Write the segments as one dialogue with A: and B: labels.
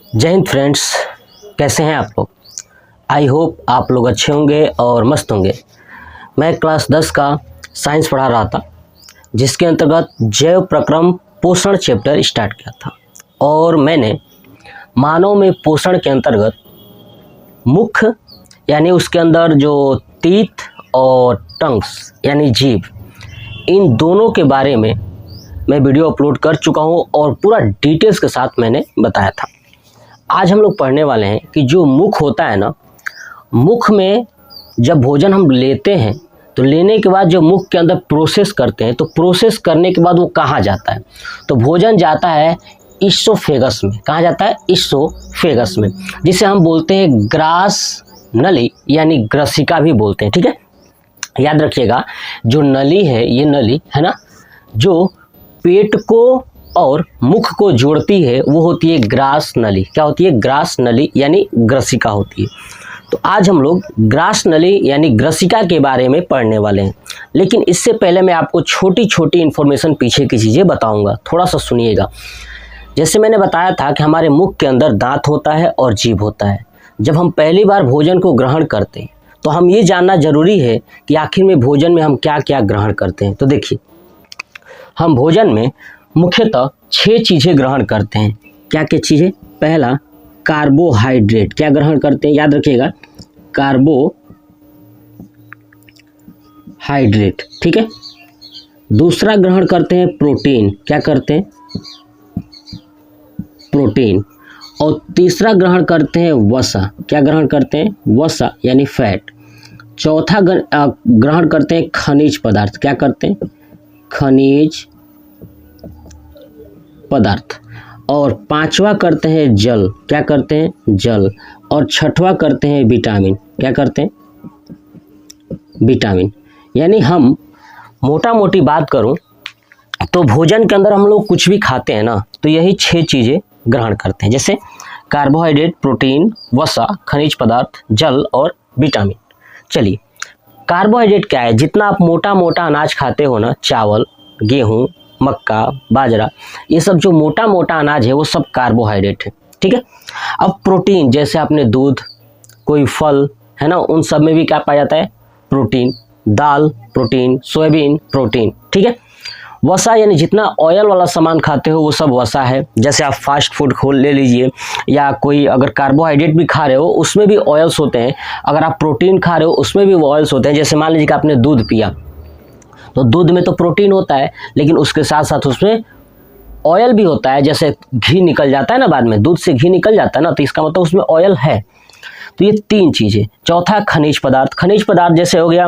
A: जय हिंद फ्रेंड्स, कैसे हैं आप लोग। आई होप आप लोग अच्छे होंगे और मस्त होंगे। मैं क्लास 10 का साइंस पढ़ा रहा था, जिसके अंतर्गत जैव प्रक्रम पोषण चैप्टर स्टार्ट किया था और मैंने मानव में पोषण के अंतर्गत मुख यानी उसके अंदर जो टीथ और टंग्स यानी जीभ, इन दोनों के बारे में मैं वीडियो अपलोड कर चुका हूं और पूरा डिटेल्स के साथ मैंने बताया था। आज हम लोग पढ़ने वाले हैं कि जो मुख होता है ना, मुख में जब भोजन हम लेते हैं तो लेने के बाद जो मुख के अंदर प्रोसेस करते हैं, तो प्रोसेस करने के बाद वो कहाँ जाता है, तो भोजन जाता है इसोफेगस में। कहाँ जाता है? इसोफेगस में, जिसे हम बोलते हैं ग्रास नली यानी ग्रसिका भी बोलते हैं। ठीक है, याद रखिएगा, जो नली है, ये नली है ना, जो पेट को और मुख को जोड़ती है, वो होती है ग्रास नली। क्या होती है? ग्रास नली यानी ग्रसिका होती है। तो आज हम लोग ग्रास नली यानी ग्रसिका के बारे में पढ़ने वाले हैं, लेकिन इससे पहले मैं आपको छोटी छोटी इन्फॉर्मेशन पीछे की चीज़ें बताऊंगा, थोड़ा सा सुनिएगा। जैसे मैंने बताया था कि हमारे मुख के अंदर दांत होता है और जीभ होता है। जब हम पहली बार भोजन को ग्रहण करते हैं तो हम ये जानना जरूरी है कि आखिर में भोजन में हम क्या क्या ग्रहण करते हैं। तो देखिए, हम भोजन में मुख्यतः 6 चीज़ें ग्रहण करते हैं। क्या क्या चीज़ें? पहला, कार्बोहाइड्रेट। क्या ग्रहण करते हैं? याद रखिएगा, कार्बोहाइड्रेट। ठीक है। दूसरा ग्रहण करते हैं प्रोटीन। क्या करते हैं? प्रोटीन। और तीसरा ग्रहण करते हैं वसा। क्या ग्रहण करते हैं? वसा यानी फैट। चौथा ग्रहण करते हैं खनिज पदार्थ। क्या करते हैं? खनिज पदार्थ। और पांचवा करते हैं जल। क्या करते हैं? जल। और छठवां करते हैं विटामिन। क्या करते हैं? विटामिन। यानी हम मोटा मोटी बात करूं तो भोजन के अंदर हम लोग कुछ भी खाते हैं ना, तो यही 6 चीज़ें ग्रहण करते हैं, जैसे कार्बोहाइड्रेट, प्रोटीन, वसा, खनिज पदार्थ, जल और विटामिन। चलिए, कार्बोहाइड्रेट क्या है? जितना आप मोटा मोटा अनाज खाते हो ना, चावल, गेहूँ, मक्का, बाजरा, ये सब जो मोटा मोटा अनाज है वो सब कार्बोहाइड्रेट है। ठीक है। अब प्रोटीन, जैसे आपने दूध, कोई फल है ना, उन सब में भी क्या पाया जाता है? प्रोटीन। दाल प्रोटीन, सोयाबीन प्रोटीन। ठीक है। वसा यानी जितना ऑयल वाला सामान खाते हो वो सब वसा है। जैसे आप फास्ट फूड खोल ले लीजिए, या कोई अगर कार्बोहाइड्रेट भी खा रहे हो उसमें भी ऑयल्स होते हैं। अगर आप प्रोटीन खा रहे हो उसमें भी ऑयल्स होते हैं। जैसे मान लीजिए कि आपने दूध पिया, तो दूध में तो प्रोटीन होता है, लेकिन उसके साथ साथ उसमें ऑयल भी होता है। जैसे घी निकल जाता है ना, बाद में दूध से घी निकल जाता है ना, तो इसका मतलब उसमें ऑयल है। तो ये 3 चीज़ें। चौथा, खनिज पदार्थ। खनिज पदार्थ जैसे हो गया,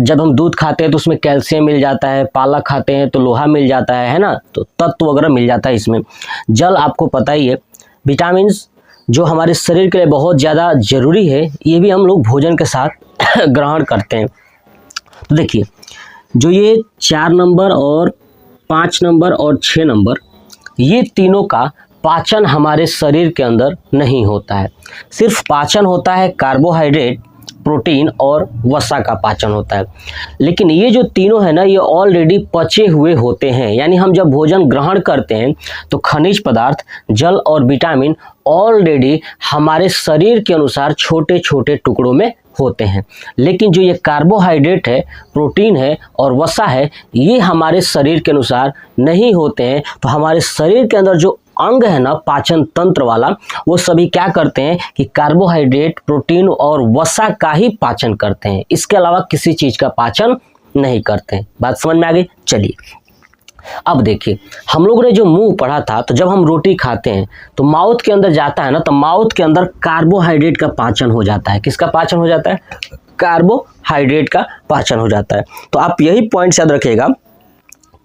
A: जब हम दूध खाते हैं तो उसमें कैल्शियम मिल जाता है, पालक खाते हैं तो लोहा मिल जाता है ना, तो तत्व वगैरह मिल जाता है इसमें। जल आपको पता ही है। विटामिन्स जो हमारे शरीर के लिए बहुत ज़्यादा जरूरी है, ये भी हम लोग भोजन के साथ ग्रहण करते हैं। तो देखिए, जो ये 4 नंबर और 5 नंबर और 6 नंबर, ये तीनों का पाचन हमारे शरीर के अंदर नहीं होता है। सिर्फ पाचन होता है कार्बोहाइड्रेट, प्रोटीन और वसा का पाचन होता है। लेकिन ये जो तीनों है ना, ये ऑलरेडी पचे हुए होते हैं। यानी हम जब भोजन ग्रहण करते हैं तो खनिज पदार्थ, जल और विटामिन ऑलरेडी हमारे शरीर के अनुसार छोटे छोटे टुकड़ों में होते हैं। लेकिन जो ये कार्बोहाइड्रेट है, प्रोटीन है और वसा है, ये हमारे शरीर के अनुसार नहीं होते हैं। तो हमारे शरीर के अंदर जो अंग है ना, पाचन तंत्र वाला, वो सभी क्या करते हैं कि कार्बोहाइड्रेट, प्रोटीन और वसा का ही पाचन करते हैं। इसके अलावा किसी चीज का पाचन नहीं करते हैं। बात समझ में आ गई? चलिए, अब देखिए, हम लोगों ने जो मुंह पढ़ा था, तो जब हम रोटी खाते हैं तो माउथ के अंदर जाता है ना, तो माउथ के अंदर कार्बोहाइड्रेट का पाचन हो जाता है। किसका पाचन हो जाता है? कार्बोहाइड्रेट का पाचन हो जाता है। तो आप यही पॉइंट याद रखिएगा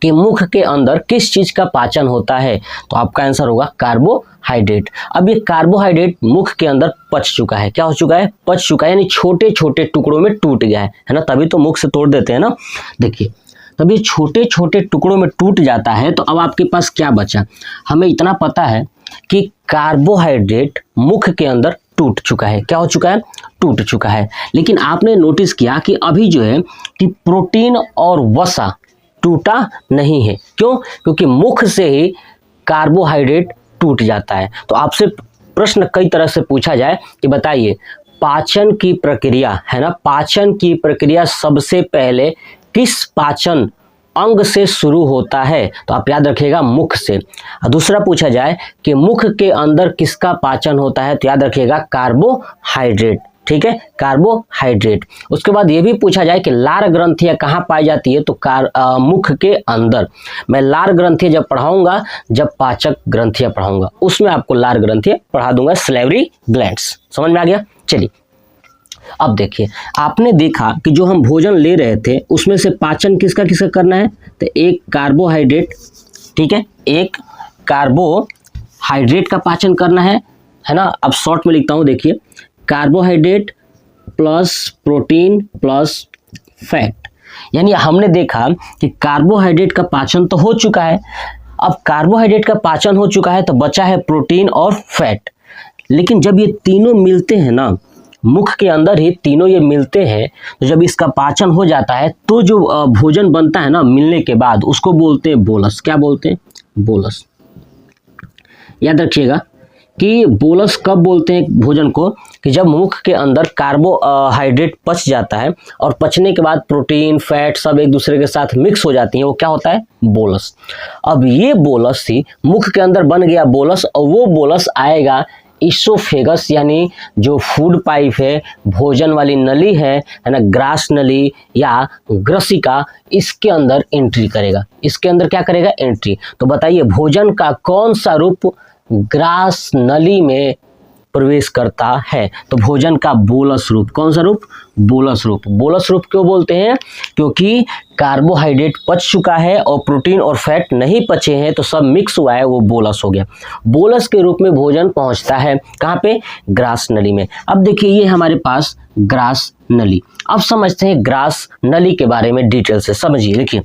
A: कि मुख के अंदर किस चीज का पाचन होता है, तो आपका आंसर होगा कार्बोहाइड्रेट। अब ये कार्बोहाइड्रेट मुख के अंदर पच चुका है। क्या हो चुका है? पच चुका है, यानी छोटे छोटे टुकड़ों में टूट गया है ना, तभी तो मुख से तोड़ देते हैं ना। देखिए, तब ये छोटे छोटे टुकड़ों में टूट जाता है, तो अब आपके पास क्या बचा? हमें इतना पता है कि कार्बोहाइड्रेट मुख के अंदर टूट चुका है। क्या हो चुका है? टूट चुका है। लेकिन आपने नोटिस किया कि अभी जो है कि प्रोटीन और वसा टूटा नहीं है। क्यों? क्योंकि मुख से ही कार्बोहाइड्रेट टूट जाता है। तो आपसे प्रश्न कई तरह से पूछा जाए कि बताइए पाचन की प्रक्रिया है ना, पाचन की प्रक्रिया सबसे पहले किस पाचन अंग से शुरू होता है, तो आप याद रखिएगा मुख से। दूसरा पूछा जाए कि मुख के अंदर किसका पाचन होता है, तो याद रखिएगा कार्बोहाइड्रेट, ठीक है, कार्बोहाइड्रेट। उसके बाद ये भी पूछा जाए कि लार ग्रंथियां कहाँ पाई जाती है, तो मुख के अंदर। मैं लार ग्रंथियां जब पढ़ाऊंगा, जब पाचक ग्रंथियां पढ़ाऊंगा, उसमें आपको लार ग्रंथियां पढ़ा दूंगा, सलेवरी ग्लैंड्स। समझ में आ गया? चलिए अब देखिए, आपने देखा कि जो हम भोजन ले रहे थे उसमें से पाचन किसका किसका करना है, तो एक कार्बोहाइड्रेट, ठीक है, एक कार्बोहाइड्रेट का पाचन करना है ना। अब शॉर्ट में लिखता हूं, देखिए carbohydrate plus protein plus fat. यानी हमने देखा कि कार्बोहाइड्रेट का पाचन तो हो चुका है, अब कार्बोहाइड्रेट का पाचन हो चुका है तो बचा है प्रोटीन और फैट। लेकिन जब ये तीनों मिलते हैं ना, मुख के अंदर ही तीनों ये मिलते हैं, तो जब इसका पाचन हो जाता है तो जो भोजन बनता है ना मिलने के बाद, उसको बोलते हैं बोलस। क्या बोलते हैं? बोलस। याद रखिएगा कि बोलस कब बोलते हैं भोजन को, कि जब मुख के अंदर कार्बोहाइड्रेट पच जाता है और पचने के बाद प्रोटीन फैट सब एक दूसरे के साथ मिक्स हो जाती हैं, वो क्या होता है? बोलस। अब ये बोलस ही मुख के अंदर बन गया बोलस, और वो बोलस आएगा इसोफेगस, यानी जो फूड पाइप है, भोजन वाली नली है ना, ग्रास नली या ग्रसिका, इसके अंदर एंट्री करेगा। इसके अंदर क्या करेगा? एंट्री। तो बताइए भोजन का कौन सा रूप ग्रास नली में प्रवेश करता है, तो भोजन का बोलस रूप। कौन सा रूप? बोलस रूप। बोलस रूप क्यों बोलते हैं? क्योंकि कार्बोहाइड्रेट पच चुका है और प्रोटीन और फैट नहीं पचे हैं, तो सब मिक्स हुआ है, वो बोलस हो गया। बोलस के रूप में भोजन पहुंचता है कहाँ पे? ग्रास नली में। अब देखिए ये हमारे पास ग्रास नली। अब समझते हैं ग्रास नली के बारे में डिटेल से। समझिए, देखिए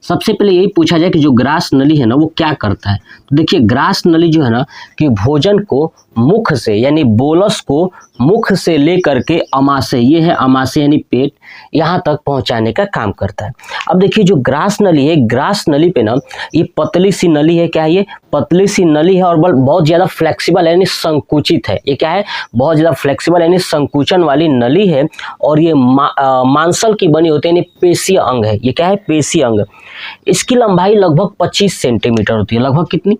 A: सबसे पहले यही पूछा जाए कि जो ग्रास नली है ना वो क्या करता है। तो देखिए ग्रास नली जो है ना, कि भोजन को मुख से, यानी बोलस को मुख से लेकर के अमाशय, ये है अमाशय यानी पेट, यहाँ तक पहुँचाने का काम करता है। अब देखिए जो ग्रास नली है, ग्रास नली पे ना ये पतली सी नली है। क्या है ये? पतली सी नली है, और बहुत ज़्यादा फ्लेक्सिबल यानी संकुचित है। ये क्या है? बहुत ज़्यादा फ्लेक्सिबल यानी संकुचन वाली नली है, और ये मांसल की बनी होती है, यानी पेशीय अंग है। ये क्या है? पेशीय अंग। इसकी लंबाई लगभग 25 सेंटीमीटर होती है। लगभग कितनी?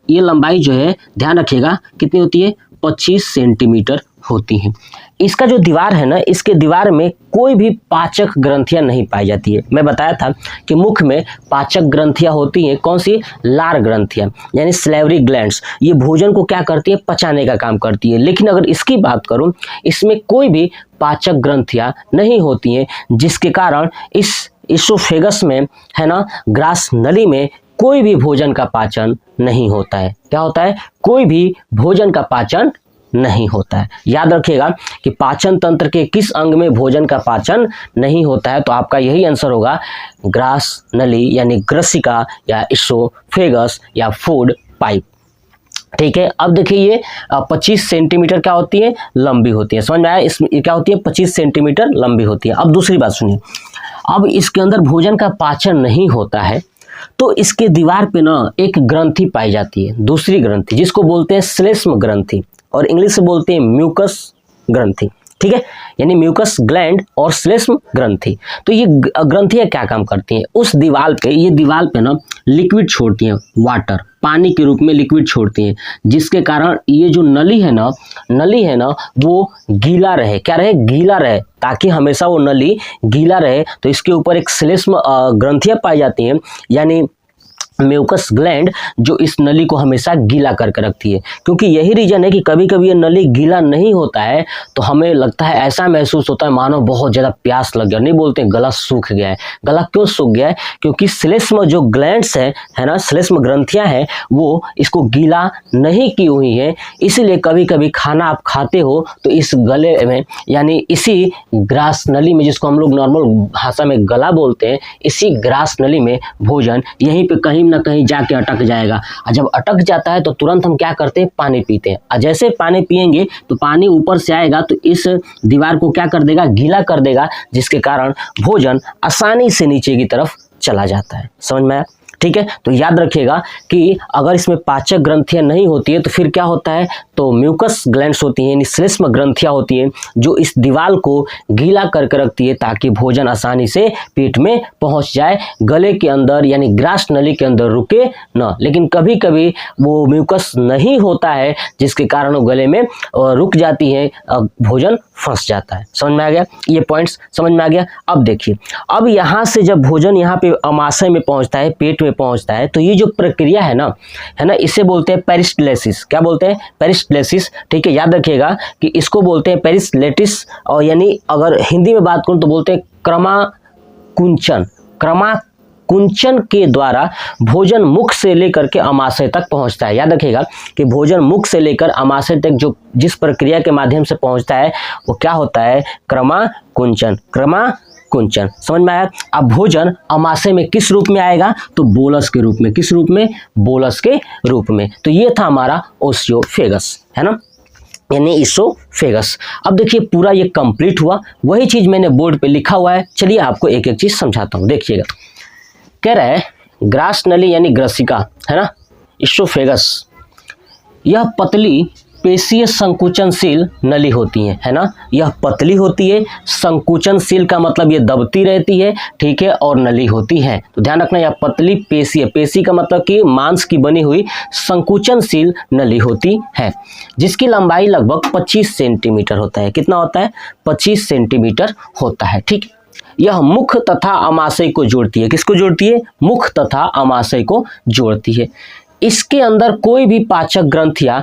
A: ये लंबाई जो है ध्यान रखिएगा कितनी होती है? 25 सेंटीमीटर होती है। इसका जो दीवार है ना, इसके दीवार में कोई भी पाचक ग्रंथियां नहीं पाई जाती है। मैं बताया था कि मुख में पाचक ग्रंथियां होती हैं। कौन सी? लार ग्रंथियां, यानी सलेवरी ग्लैंड्स। ये भोजन को क्या करती है? पचाने का काम करती है। लेकिन अगर इसकी बात करूं, इसमें कोई भी पाचक ग्रंथियां नहीं होती हैं, जिसके कारण इस इसोफेगस में है ना, ग्रास नली में कोई भी भोजन का पाचन नहीं होता है। क्या होता है? कोई भी भोजन का पाचन नहीं होता है। याद रखिएगा कि पाचन तंत्र के किस अंग में भोजन का पाचन नहीं होता है, तो आपका यही आंसर होगा ग्रास नली, यानी ग्रसिका या इसोफेगस या फूड पाइप। ठीक है, अब देखिए ये 25 सेंटीमीटर क्या होती है? लंबी होती है। समझ में आया? इसमें क्या होती है? 25 सेंटीमीटर लंबी होती है। अब दूसरी बात सुनिए, अब इसके अंदर भोजन का पाचन नहीं होता है, तो इसके दीवार पे ना एक ग्रंथि पाई जाती है, दूसरी ग्रंथि, जिसको बोलते हैं श्लेष्म ग्रंथि, और इंग्लिश से बोलते हैं म्यूकस ग्रंथि। ठीक है, यानी म्यूकस ग्लैंड और श्लेष्म ग्रंथि। तो ये ग्रंथियां क्या काम करती हैं? उस दीवार पे, ये दीवार पे ना लिक्विड छोड़ती हैं, वाटर, पानी के रूप में लिक्विड छोड़ती हैं, जिसके कारण ये जो नली है ना वो गीला रहे। क्या रहे? गीला रहे, ताकि हमेशा वो नली गीला रहे। तो इसके ऊपर एक श्लेष्म ग्रंथियां पाई जाती हैं, यानी म्यूकस ग्लैंड, जो इस नली को हमेशा गीला करके रखती है। क्योंकि यही रीजन है कि कभी कभी ये नली गीला नहीं होता है, तो हमें लगता है, ऐसा महसूस होता है मानो बहुत ज़्यादा प्यास लग गया। नहीं बोलते गला सूख गया है। गला क्यों सूख गया है? क्योंकि श्लेष्म जो ग्लैंड्स है ना, श्लेष्म ग्रंथियां हैं, वो इसको गीला नहीं की हुई है। इसीलिए कभी कभी खाना आप खाते हो तो इस गले में, यानी इसी ग्रास नली में, जिसको हम लोग नॉर्मल भाषा में गला बोलते हैं, इसी ग्रास नली में भोजन यहीं पे कहीं ना कहीं जाके अटक जाएगा। और जब अटक जाता है तो तुरंत हम क्या करते हैं? पानी पीते हैं। और जैसे पानी पिएंगे तो पानी ऊपर से आएगा, तो इस दीवार को क्या कर देगा? गीला कर देगा, जिसके कारण भोजन आसानी से नीचे की तरफ चला जाता है। समझ में आया? ठीक है। तो याद रखिएगा कि अगर इसमें पाचक ग्रंथियां नहीं होती है तो फिर क्या होता है, तो म्यूकस ग्लैंड्स होती हैं, यानी श्लेष्म ग्रंथियां होती हैं जो इस दीवार को गीला करके रखती है ताकि भोजन आसानी से पेट में पहुंच जाए, गले के अंदर यानी ग्रास नली के अंदर रुके ना। लेकिन कभी कभी वो म्यूकस नहीं होता है जिसके कारण वो गले में रुक जाती है, भोजन फंस जाता है। समझ में आ गया, ये पॉइंट्स समझ में आ गया। अब देखिए, अब यहाँ से जब भोजन यहाँ पे अमाशय में पहुँचता है, पेट में पहुँचता है, तो ये जो प्रक्रिया है ना, इसे बोलते हैं पेरिस्टलेसिस। क्या बोलते हैं, पेरिस्टलेसिस। ठीक है, याद रखिएगा कि इसको बोलते हैं पेरिस्टलेटिस, और यानी अगर हिंदी में बात करूँ तो बोलते हैं क्रमाकुंचन। क्रमाकुंचन के द्वारा भोजन मुख से लेकर के अमाशय तक पहुंचता है। याद रखिएगा कि भोजन मुख से लेकर अमाशय तक जो जिस प्रक्रिया के माध्यम से पहुंचता है वो क्या होता है, क्रमाकुंचन। क्रमाकुंचन समझ में आया। अब भोजन अमाशय में किस रूप में आएगा, तो बोलस के रूप में। किस रूप में, बोलस के रूप में। तो ये था हमारा ओसियोफेगस, है ना, यानी इसोफेगस। अब देखिए पूरा ये कंप्लीट हुआ, वही चीज मैंने बोर्ड पे लिखा हुआ है। चलिए आपको एक एक चीज समझाता हूँ। देखिएगा, कह रहा है ग्रास नली यानी ग्रसिका, है ना, इसोफेगस, यह पतली पेशीय संकुचनशील नली होती है ना। यह पतली होती है, संकुचनशील का मतलब ये दबती रहती है, ठीक है, और नली होती है। तो ध्यान रखना, यह पतली पेशीय, पेशी का मतलब कि मांस की बनी हुई संकुचनशील नली होती है, जिसकी लंबाई लगभग 25 सेंटीमीटर होता है। कितना होता है, 25 सेंटीमीटर होता है। ठीक है, यह मुख तथा अमाशय को जोड़ती है। किसको जोड़ती है, मुख तथा अमाशय को जोड़ती है। इसके अंदर कोई भी पाचक ग्रंथियां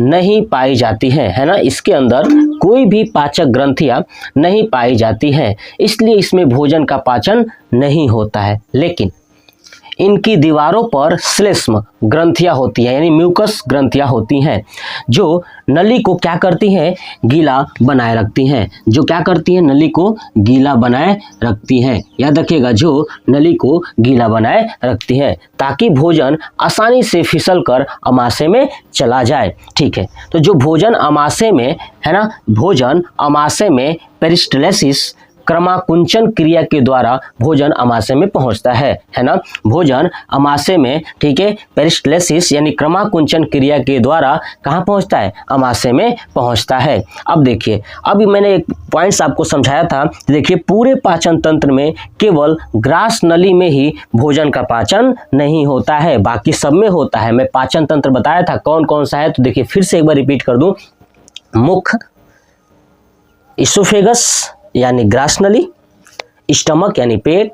A: नहीं पाई जाती है ना। इसके अंदर कोई भी पाचक ग्रंथियां नहीं पाई जाती है, इसलिए इसमें भोजन का पाचन नहीं होता है। लेकिन इनकी दीवारों पर श्लेष्म ग्रंथियां होती हैं, यानी म्यूकस ग्रंथियां होती हैं, जो नली को क्या करती हैं, गीला बनाए रखती हैं। जो क्या करती हैं, नली को गीला बनाए रखती हैं। याद रखिएगा, जो नली को गीला बनाए रखती हैं ताकि भोजन आसानी से फिसल कर अमाशय में चला जाए। ठीक है, तो जो भोजन अमाशय में, है ना, भोजन अमाशय में पेरिस्टलेसिस क्रमाकुंचन क्रिया के द्वारा भोजन अमाशय में पहुंचता है ना। भोजन अमाशय में, ठीक है, पेरिस्टलेसिस यानी क्रमाकुंचन क्रिया के द्वारा कहाँ पहुंचता है, अमाशय में पहुंचता है। अब देखिए, अभी मैंने एक पॉइंट्स आपको समझाया था। देखिए, पूरे पाचन तंत्र में केवल ग्रास नली में ही भोजन का पाचन नहीं होता है, बाकी सब में होता है। मैं पाचन तंत्र बताया था कौन कौन सा है, तो देखिए फिर से एक बार रिपीट कर दूं। मुख, इसोफेगस यानी ग्रास नली, स्टमक यानी पेट,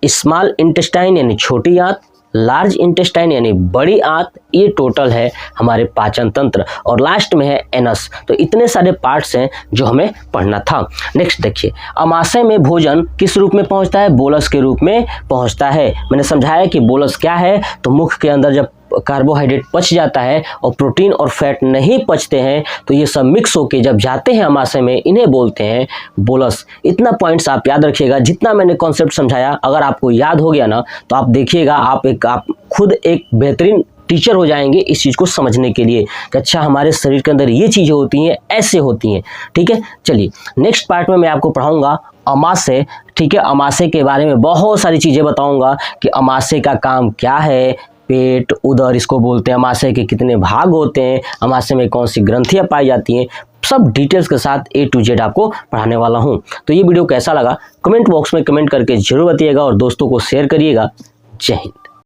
A: स्मॉल इंटेस्टाइन यानी छोटी आंत, लार्ज इंटेस्टाइन यानी बड़ी आंत, ये टोटल है हमारे पाचन तंत्र। और लास्ट में है एनस। तो इतने सारे पार्ट्स हैं जो हमें पढ़ना था। नेक्स्ट देखिए, अमाशय में भोजन किस रूप में पहुंचता है, बोलस के रूप में पहुंचता है। मैंने समझाया कि बोलस क्या है, तो मुख के अंदर जब कार्बोहाइड्रेट पच जाता है और प्रोटीन और फैट नहीं पचते हैं तो ये सब मिक्स होके जब जाते हैं अमाशय में, इन्हें बोलते हैं बोलस। इतना पॉइंट्स आप याद रखिएगा, जितना मैंने कॉन्सेप्ट समझाया अगर आपको याद हो गया ना, तो आप देखिएगा आप खुद एक बेहतरीन टीचर हो जाएंगे इस चीज़ को समझने के लिए कि अच्छा हमारे शरीर के अंदर ये चीज़ें होती हैं, ऐसे होती हैं। ठीक है, चलिए नेक्स्ट पार्ट में मैं आपको पढ़ाऊंगा अमाशय। ठीक है, अमाशय के बारे में बहुत सारी चीज़ें बताऊंगा कि अमाशय का काम क्या है, पेट, उदर इसको बोलते हैं, अमाशय के कितने भाग होते हैं, अमाशय में कौन सी ग्रंथियां पाई जाती हैं, सब डिटेल्स के साथ A to Z आपको पढ़ाने वाला हूं। तो ये वीडियो कैसा लगा कमेंट बॉक्स में कमेंट करके जरूर बताइएगा और दोस्तों को शेयर करिएगा। जय हिंद।